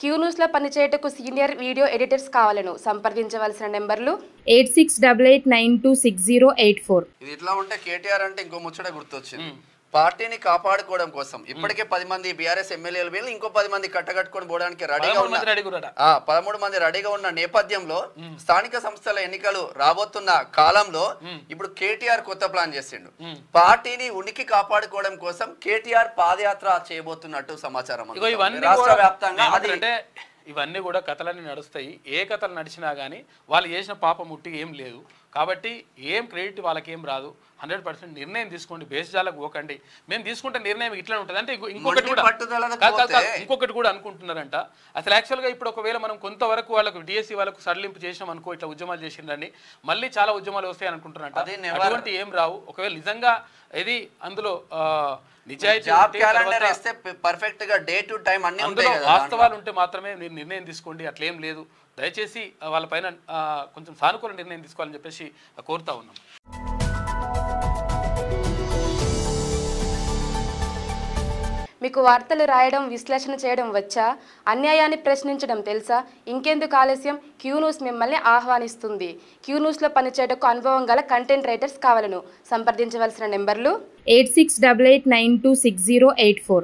Queue న్యూస్లో పనిచేయటకు senior video editors కావాలను సంప్రదించవలసిన నెంబర్లు 8688926084. ఇది ఇట్లా ఉంటే కేటీఆర్ అంటే ఇంకో ముచ్చట గుర్తొచ్చింది. పార్టీని కాపాడుకోవడం కోసం ఇప్పటికే 10 మంది బీఆర్ఎస్ ఎమ్మెల్యేలు వీళ్ళు ఇంకో 10 మంది కట్టగట్టుకొని పోవడానికి రెడీగా ఉన్నారు. 13 మంది రెడీగా ఉన్న నేపథ్యంలో స్థానిక సంస్థల ఎన్నికలు రాబోతున్న కాలంలో ఇప్పుడు కేటీఆర్ కొత్త ప్లాన్ చేసిండు. పార్టీని ఉనికి కాపాడుకోవడం కోసం కేటీఆర్ పాదయాత్ర చేయబోతున్నట్టు సమాచారం. రాష్ట్ర వ్యాప్తంగా ఇవన్నీ కూడా కథలన్నీ నడుస్తాయి. ఏ కథలు నడిచినా కానీ వాళ్ళు చేసిన పాపం ముట్టి ఏం లేదు కాబట్టి ఏం క్రెడిట్ వాళ్ళకి ఏం రాదు. 100% నిర్ణయం తీసుకోండి, బేస్జాలకు పోకండి. మేము తీసుకుంటే నిర్ణయం ఇట్లా ఉంటుంది అంటే ఇంకొకటి కూడా అనుకుంటున్నారంట. అసలు యాక్చువల్గా ఇప్పుడు ఒకవేళ మనం కొంతవరకు వాళ్ళకు డిఎస్సి వాళ్ళకు సడలింపు చేసినాం అనుకో, ఇట్లా ఉద్యమాలు చేసిండ్రని మళ్ళీ చాలా ఉద్యమాలు వస్తాయి అనుకుంటున్నారంట. అటువంటి ఏం రావు. ఒకవేళ నిజంగా ఇది అందులో వాస్తవాలు ఉంటే మాత్రమే మీరు నిర్ణయం తీసుకోండి. అట్లేం లేదు. దయచేసి వాళ్ళపైన కొంచెం సానుకూల నిర్ణయం తీసుకోవాలని చెప్పేసి కోరుతా ఉన్నాం. మీకు వార్తలు రాయడం, విశ్లేషణ చేయడం వచ్చా? అన్యాయాన్ని ప్రశ్నించడం తెలుసా? ఇంకెందుకు ఆలస్యం? క్యూ న్యూస్ మిమ్మల్ని ఆహ్వానిస్తుంది. క్యూ న్యూస్లో పనిచేయటకు అనుభవం గల కంటెంట్ రైటర్స్ కావాలను సంప్రదించవలసిన నెంబర్లు 8688926084.